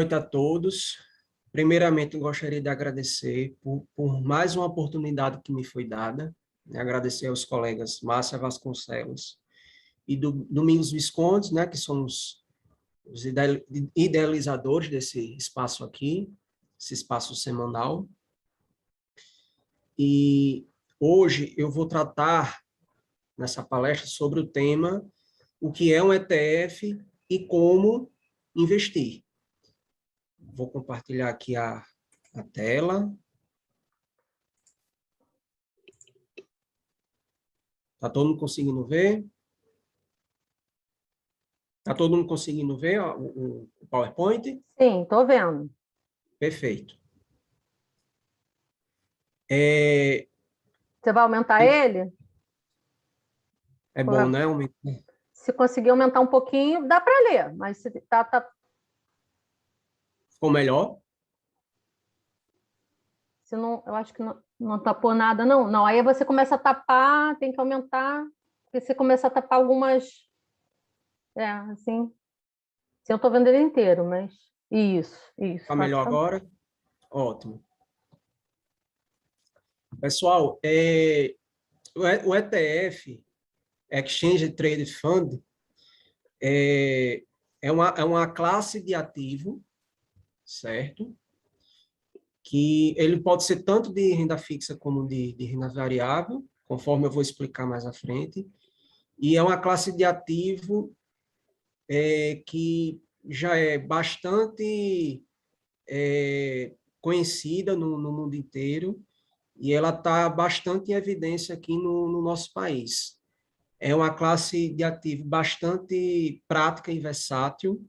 Boa noite a todos. Primeiramente, eu gostaria de agradecer por mais uma oportunidade que me foi dada, né? Agradecer aos colegas Márcia Vasconcelos e do Domingos Viscondes, né, que são os idealizadores desse espaço aqui, esse espaço semanal. E hoje eu vou tratar, nessa palestra, sobre o tema o que é um ETF e como investir. Vou compartilhar aqui a tela. Está todo mundo conseguindo ver? Está todo mundo conseguindo ver ó, o PowerPoint? Sim, estou vendo. Perfeito. Você vai aumentar ele? É bom, né? Se conseguir aumentar um pouquinho, dá para ler, mas se tá... Ficou melhor? Se não, eu acho que não tapou nada, não. Não, aí você começa a tapar, tem que aumentar, porque você começa a tapar algumas... assim... Eu estou vendo ele inteiro, mas... Isso. Está melhor agora? Ótimo. Pessoal, o ETF, Exchange Traded Fund, é uma classe de ativo, certo? Que ele pode ser tanto de renda fixa como de renda variável, conforme eu vou explicar mais à frente. E é uma classe de ativo que já é bastante conhecida no mundo inteiro e ela está bastante em evidência aqui no nosso país. É uma classe de ativo bastante prática e versátil,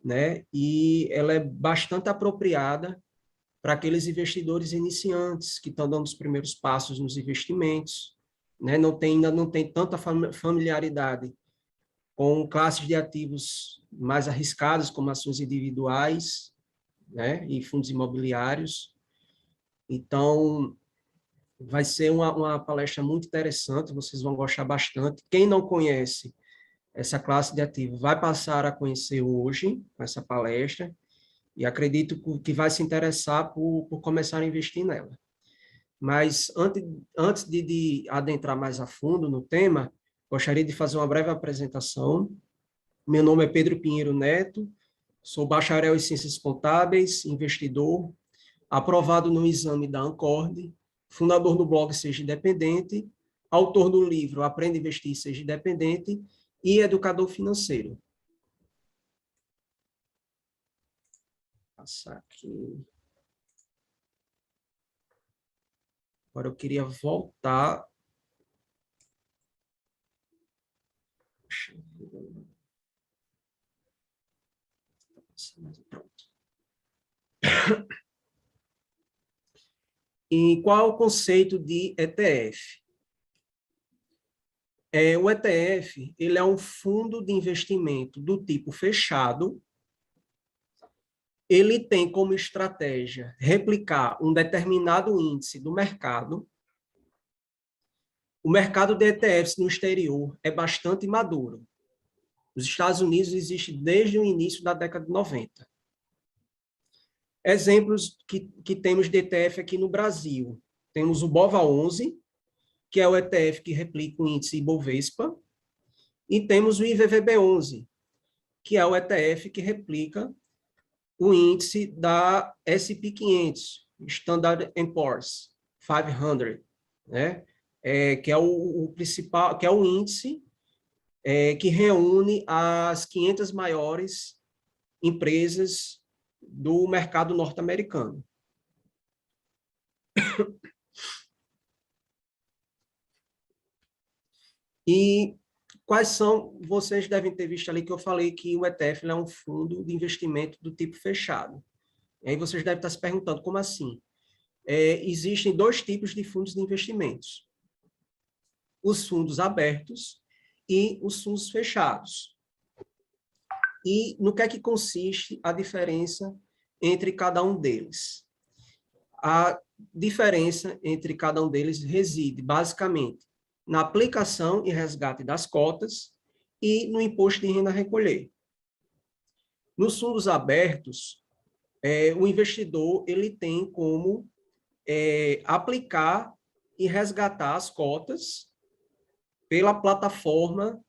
né? E ela é bastante apropriada para aqueles investidores iniciantes que estão dando os primeiros passos nos investimentos, né? Ainda não tem tanta familiaridade com classes de ativos mais arriscados, como ações individuais, né, e fundos imobiliários. Então, vai ser uma palestra muito interessante, vocês vão gostar bastante. Quem não conhece essa classe de ativos vai passar a conhecer hoje, com essa palestra, e acredito que vai se interessar por começar a investir nela. Mas, antes de adentrar mais a fundo no tema, gostaria de fazer uma breve apresentação. Meu nome é Pedro Pinheiro Neto, sou bacharel em Ciências Contábeis, investidor, aprovado no exame da Ancord, fundador do blog Seja Independente, autor do livro Aprenda a Investir, Seja Independente e educador financeiro. Vou passar aqui. Agora eu queria voltar. Pronto. E qual é o conceito de ETF? O ETF ele é um fundo de investimento do tipo fechado. Ele tem como estratégia replicar um determinado índice do mercado. O mercado de ETFs no exterior é bastante maduro. Nos Estados Unidos existe desde o início da década de 90. Exemplos que temos de ETF aqui no Brasil. Temos o BOVA11, que é o ETF que replica o índice Ibovespa, e temos o IVVB11, que é o ETF que replica o índice da S&P 500, Standard & Poor's 500, né? Que é o principal, que é o índice que reúne as 500 maiores empresas do mercado norte-americano. E quais são, vocês devem ter visto ali que eu falei que o ETF é um fundo de investimento do tipo fechado. E aí vocês devem estar se perguntando, como assim? Existem dois tipos de fundos de investimentos. Os fundos abertos e os fundos fechados. E no que é que consiste a diferença entre cada um deles? A diferença entre cada um deles reside, basicamente, na aplicação e resgate das cotas e no imposto de renda a recolher. Nos fundos abertos, o investidor ele tem como aplicar e resgatar as cotas pela plataforma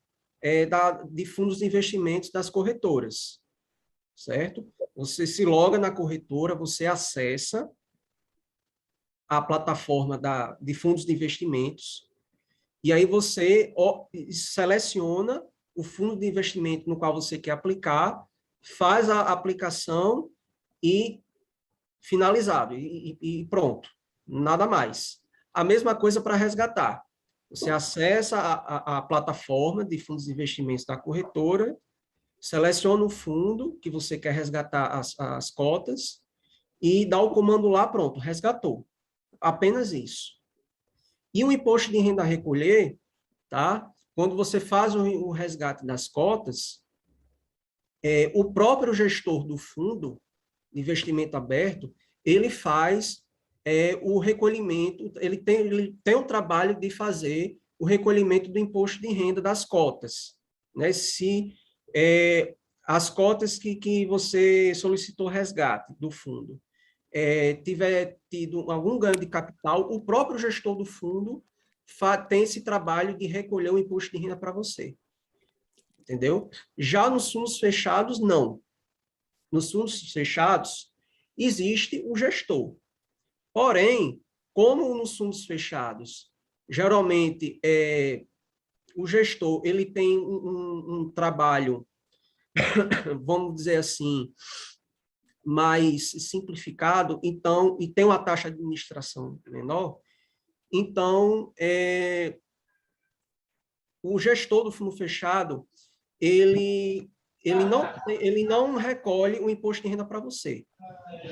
de fundos de investimentos das corretoras, certo? Você se loga na corretora, você acessa a plataforma de fundos de investimentos, e aí você seleciona o fundo de investimento no qual você quer aplicar, faz a aplicação e finalizado, e pronto, nada mais. A mesma coisa para resgatar. Você acessa a plataforma de fundos de investimentos da corretora, seleciona o fundo que você quer resgatar as cotas e dá o comando lá, pronto, resgatou. Apenas isso. E o imposto de renda a recolher, tá? Quando você faz o resgate das cotas, o próprio gestor do fundo de investimento aberto, ele faz o recolhimento, ele tem o trabalho de fazer o recolhimento do imposto de renda das cotas, né? Se as cotas que você solicitou resgate do fundo tiver tido algum ganho de capital, o próprio gestor do fundo tem esse trabalho de recolher o imposto de renda para você. Entendeu? Já nos fundos fechados, não. Nos fundos fechados, existe o gestor. Porém, como nos fundos fechados, geralmente, o gestor ele tem um trabalho, vamos dizer assim, mais simplificado, então, e tem uma taxa de administração menor, então, o gestor do fundo fechado, ele não recolhe o imposto de renda para você.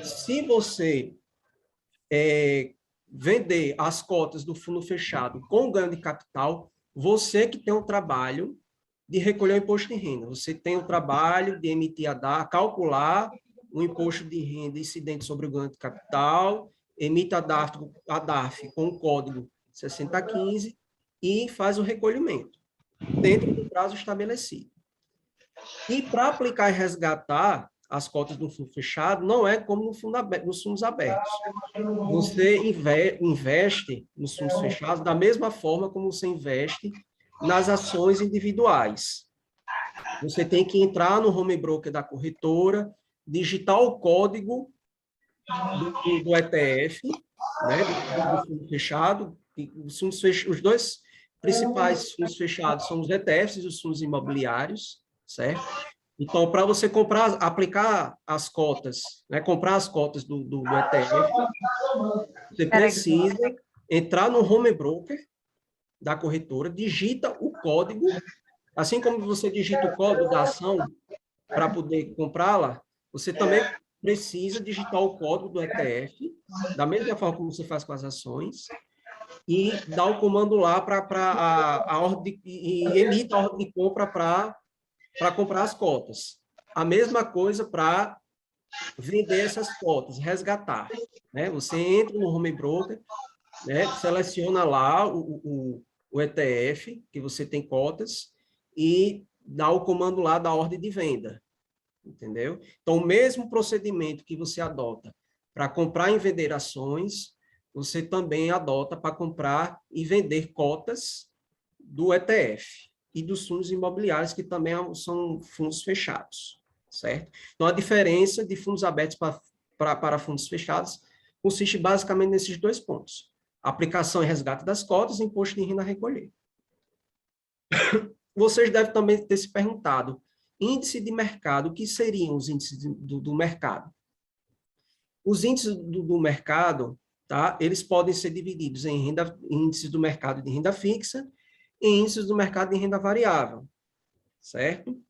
Se você vender as cotas do fundo fechado com ganho de capital, você que tem o trabalho de recolher o imposto de renda. Você tem o trabalho de emitir calcular o imposto de renda incidente sobre o ganho de capital, emite a DARF com o código 6015 e faz o recolhimento, dentro do prazo estabelecido. E para aplicar e resgatar as cotas do fundo fechado, não é como nos fundos abertos. Você investe nos fundos fechados da mesma forma como você investe nas ações individuais. Você tem que entrar no home broker da corretora, digitar o código do ETF, né, do fundo fechado. Os dois principais fundos fechados são os ETFs e os fundos imobiliários, certo? Então, para você aplicar as cotas, né, comprar as cotas do ETF, você precisa entrar no home broker da corretora, digita o código, assim como você digita o código da ação para poder comprá-la, você também precisa digitar o código do ETF, da mesma forma como você faz com as ações, e dar o comando lá para a ordem e emita a ordem de compra para comprar as cotas. A mesma coisa para vender essas cotas, resgatar. Né? Você entra no home broker, né? Seleciona lá o ETF, que você tem cotas, e dá o comando lá da ordem de venda. Entendeu? Então, o mesmo procedimento que você adota para comprar e vender ações, você também adota para comprar e vender cotas do ETF e dos fundos imobiliários, que também são fundos fechados, certo? Então, a diferença de fundos abertos para fundos fechados consiste basicamente nesses dois pontos: aplicação e resgate das cotas e imposto de renda a recolher. Vocês devem também ter se perguntado: índice de mercado, o que seriam os índices do mercado? Os índices do mercado, tá? Eles podem ser divididos em índices do mercado de renda fixa e índices do mercado de renda variável, certo?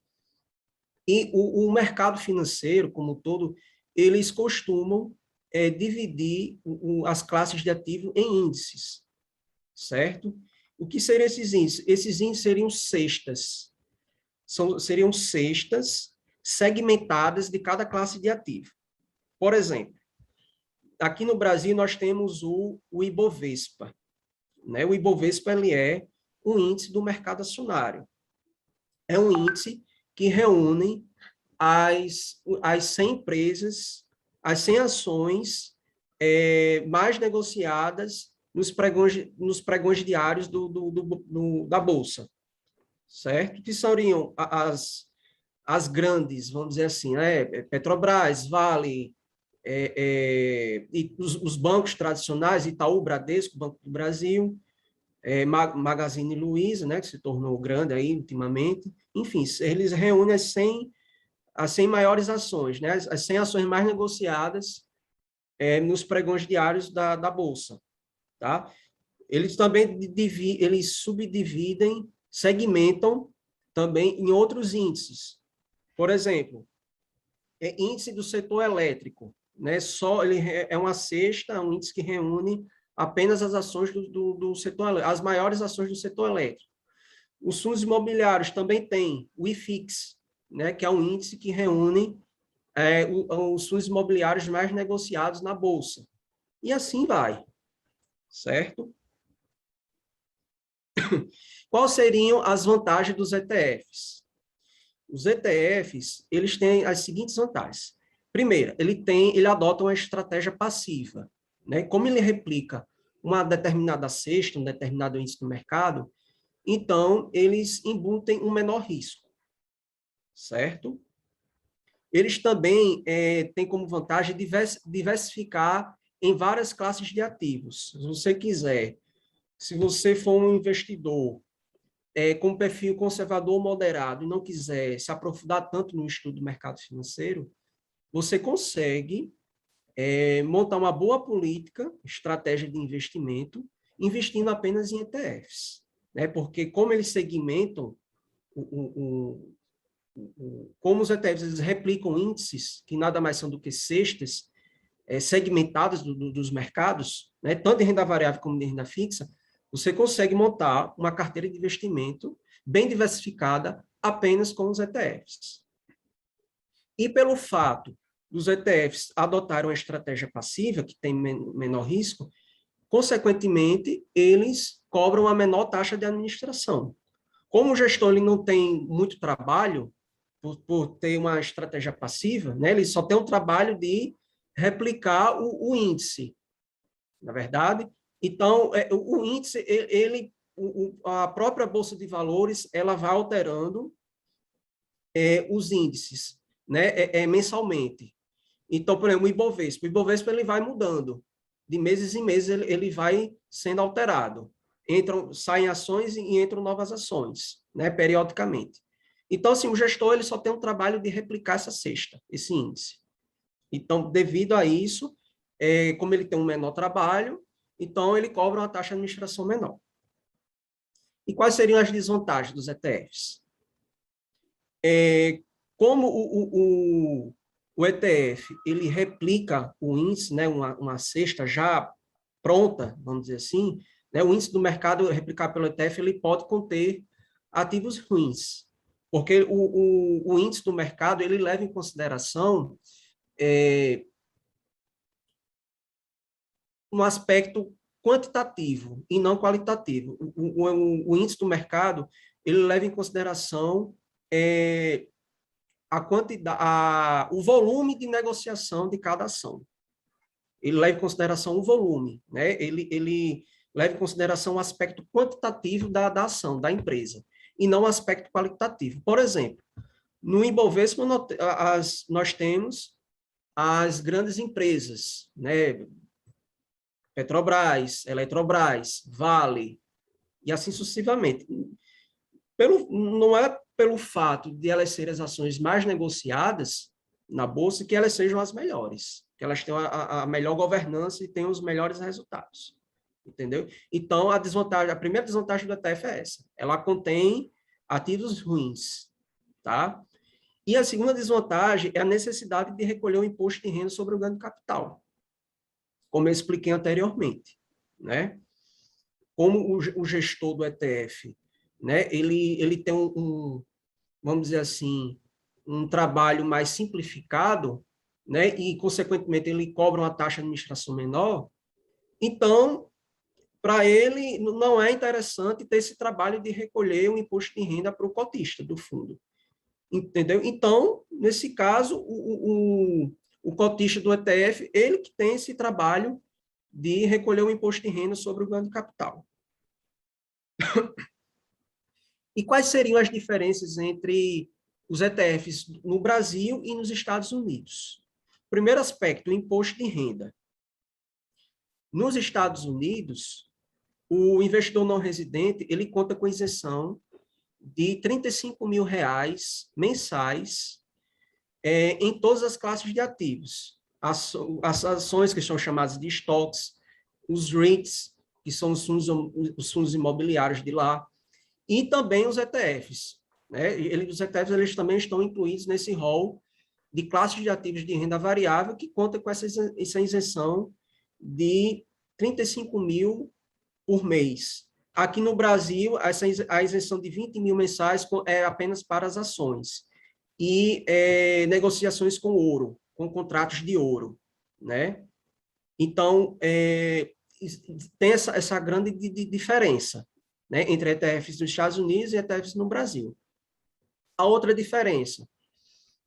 E o mercado financeiro, como um todo, eles costumam dividir as classes de ativo em índices, certo? O que seriam esses índices? Esses índices seriam cestas. Seriam cestas segmentadas de cada classe de ativo. Por exemplo, aqui no Brasil nós temos o Ibovespa. Né? O Ibovespa ele é um índice do mercado acionário. É um índice que reúne as 100 empresas as 100 ações mais negociadas nos pregões diários da Bolsa, certo? Que seriam as grandes, vamos dizer assim, Petrobras, Vale, e os bancos tradicionais, Itaú, Bradesco, Banco do Brasil, Magazine Luiza, né, que se tornou grande aí ultimamente. Enfim, eles reúnem as 100 maiores ações, né, as 100 ações mais negociadas nos pregões diários da Bolsa. Tá? Eles também eles subdividem, segmentam também em outros índices. Por exemplo, índice do setor elétrico, né? Ele é uma cesta, um índice que reúne apenas as ações do setor elétrico, as maiores ações do setor elétrico. Os fundos imobiliários também têm o IFIX, né? Que é um índice que reúne os fundos imobiliários mais negociados na Bolsa. E assim vai, certo? Quais seriam as vantagens dos ETFs? Os ETFs, eles têm as seguintes vantagens. Primeiro, ele adota uma estratégia passiva, né? Como ele replica uma determinada cesta, um determinado índice do mercado, então eles embutem um menor risco, certo? Eles também têm como vantagem diversificar em várias classes de ativos. Se você quiser, se você for um investidor com perfil conservador ou moderado e não quiser se aprofundar tanto no estudo do mercado financeiro, você consegue montar uma boa política, estratégia de investimento, investindo apenas em ETFs. Né? Porque como eles segmentam, como os ETFs eles replicam índices, que nada mais são do que cestas segmentadas dos mercados, né? Tanto em renda variável como em renda fixa, você consegue montar uma carteira de investimento bem diversificada apenas com os ETFs. E pelo fato dos ETFs adotarem uma estratégia passiva, que tem menor risco, consequentemente, eles cobram a menor taxa de administração. Como o gestor ele não tem muito trabalho por ter uma estratégia passiva, né, ele só tem o trabalho de replicar o índice, na verdade. Então, o índice, a própria Bolsa de Valores, ela vai alterando os índices, né, mensalmente. Então, por exemplo, o Ibovespa ele vai mudando. De meses em meses, ele vai sendo alterado. Saem ações e entram novas ações, né, periodicamente. Então, assim, o gestor ele só tem um trabalho de replicar essa cesta, esse índice. Então, devido a isso, como ele tem um menor trabalho, então ele cobra uma taxa de administração menor. E quais seriam as desvantagens dos ETFs? Como o ETF ele replica o índice, né, uma cesta já pronta, vamos dizer assim, né, o índice do mercado replicado pelo ETF ele pode conter ativos ruins, porque o índice do mercado ele leva em consideração um aspecto quantitativo e não qualitativo. O índice do mercado ele leva em consideração a quantidade, o volume de negociação de cada ação. Ele leva em consideração o volume, né? Ele leva em consideração o aspecto quantitativo da ação, da empresa, e não o aspecto qualitativo. Por exemplo, no Ibovespa nós temos as grandes empresas, né? Petrobras, Eletrobras, Vale, e assim sucessivamente. Não é pelo fato de elas serem as ações mais negociadas na Bolsa que elas sejam as melhores, que elas tenham a melhor governança e tenham os melhores resultados. Entendeu? Então, a primeira desvantagem do ETF é essa. Ela contém ativos ruins. Tá? E a segunda desvantagem é a necessidade de recolher o imposto de renda sobre o ganho de capital, como eu expliquei anteriormente, né? Como o gestor do ETF, né? Ele tem vamos dizer assim, um trabalho mais simplificado, né? E consequentemente ele cobra uma taxa de administração menor. Então, para ele não é interessante ter esse trabalho de recolher o imposto de renda para o cotista do fundo, entendeu? Então, nesse caso, o cotista do ETF, ele que tem esse trabalho de recolher o imposto de renda sobre o ganho de capital. E quais seriam as diferenças entre os ETFs no Brasil e nos Estados Unidos? Primeiro aspecto, o imposto de renda. Nos Estados Unidos, o investidor não residente, ele conta com isenção de R$ 35 mil mensais em todas as classes de ativos. As ações que são chamadas de stocks, os REITs, que são os fundos imobiliários de lá, e também os ETFs. Né? Os ETFs eles também estão incluídos nesse rol de classes de ativos de renda variável que conta com essa isenção de 35 mil por mês. Aqui no Brasil, a isenção de 20 mil mensais é apenas para as ações e negociações com ouro, com contratos de ouro, né? Então, tem essa grande diferença, né, entre ETFs nos Estados Unidos e ETFs no Brasil. A outra diferença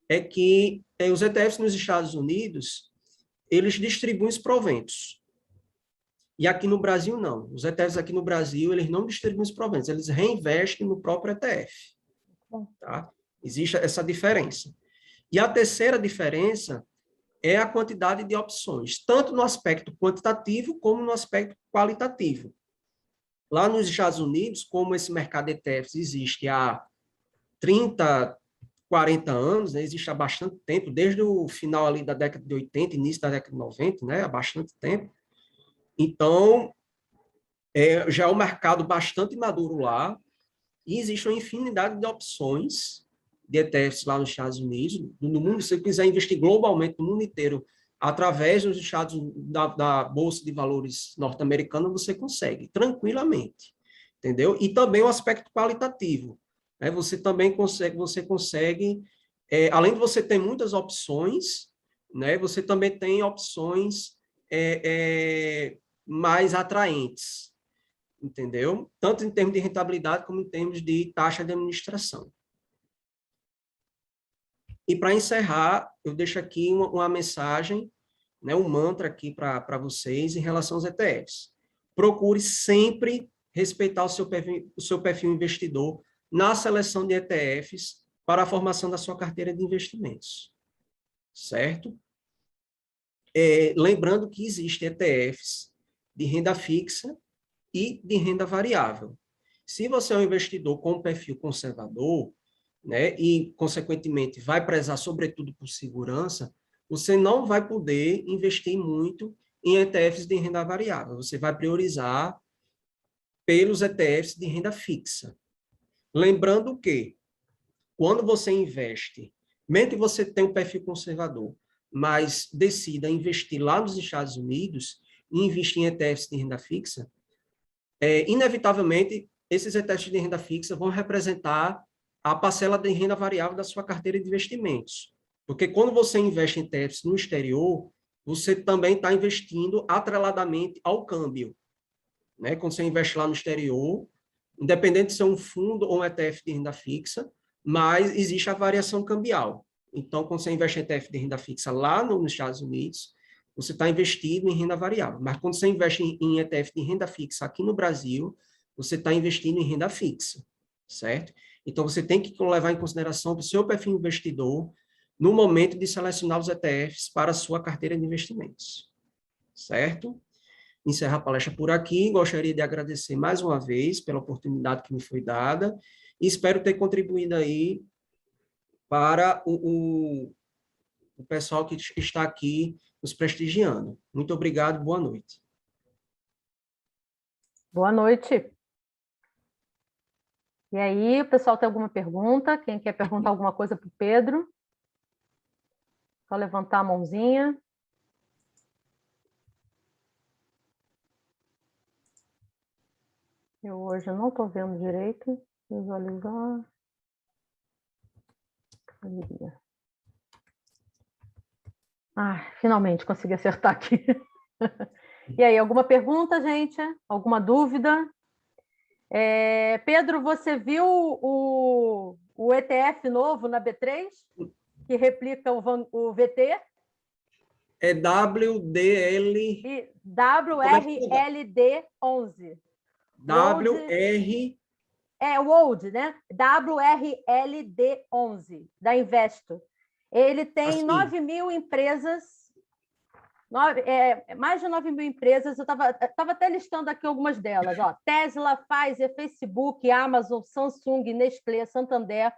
é que os ETFs nos Estados Unidos, eles distribuem os proventos. E aqui no Brasil, não. Os ETFs aqui no Brasil, eles não distribuem os proventos, eles reinvestem no próprio ETF. Tá? Existe essa diferença. E a terceira diferença é a quantidade de opções, tanto no aspecto quantitativo como no aspecto qualitativo. Lá nos Estados Unidos, como esse mercado de ETFs existe há 30, 40 anos, né, existe há bastante tempo, desde o final ali da década de 80, início da década de 90, né, há bastante tempo. Então, já é um mercado bastante maduro lá, e existe uma infinidade de opções de ETFs lá nos Estados Unidos, no mundo, se você quiser investir globalmente no mundo inteiro, através dos estados da Bolsa de Valores norte-americana, você consegue, tranquilamente, entendeu? E também o aspecto qualitativo, né? Você também consegue, além de você ter muitas opções, né? Você também tem opções mais atraentes, entendeu? Tanto em termos de rentabilidade como em termos de taxa de administração. E para encerrar, eu deixo aqui uma mensagem, né, um mantra aqui para vocês em relação aos ETFs. Procure sempre respeitar o seu perfil investidor na seleção de ETFs para a formação da sua carteira de investimentos. Certo? Lembrando que existem ETFs de renda fixa e de renda variável. Se você é um investidor com um perfil conservador, né, e, consequentemente, vai prezar, sobretudo, por segurança, você não vai poder investir muito em ETFs de renda variável. Você vai priorizar pelos ETFs de renda fixa. Lembrando que, quando você investe, mesmo que você tenha um perfil conservador, mas decida investir lá nos Estados Unidos e investir em ETFs de renda fixa, inevitavelmente, esses ETFs de renda fixa vão representar a parcela de renda variável da sua carteira de investimentos. Porque quando você investe em ETFs no exterior, você também está investindo atreladamente ao câmbio. Né? Quando você investe lá no exterior, independente de ser um fundo ou um ETF de renda fixa, mas existe a variação cambial. Então, quando você investe em ETF de renda fixa lá nos Estados Unidos, você está investindo em renda variável. Mas quando você investe em ETF de renda fixa aqui no Brasil, você está investindo em renda fixa, certo? Então, você tem que levar em consideração o seu perfil investidor no momento de selecionar os ETFs para a sua carteira de investimentos, certo? Encerrar a palestra por aqui. Gostaria de agradecer mais uma vez pela oportunidade que me foi dada e espero ter contribuído aí para o pessoal que está aqui nos prestigiando. Muito obrigado, boa noite. Boa noite. E aí, o pessoal tem alguma pergunta? Quem quer perguntar alguma coisa para o Pedro? Só levantar a mãozinha. Eu hoje não estou vendo direito. Visualizar. Finalmente consegui acertar aqui. E aí, alguma pergunta, gente? Alguma dúvida? Pedro, você viu o ETF novo na B3, que replica o VT? É WDL. E WRLD 11. WR. É World, né? WRLD 11, da Investo. Ele tem Assim. 9 mil empresas, mais de 9 mil empresas. Eu estava até listando aqui algumas delas. Ó. Tesla, Pfizer, Facebook, Amazon, Samsung, Nestlé, Santander,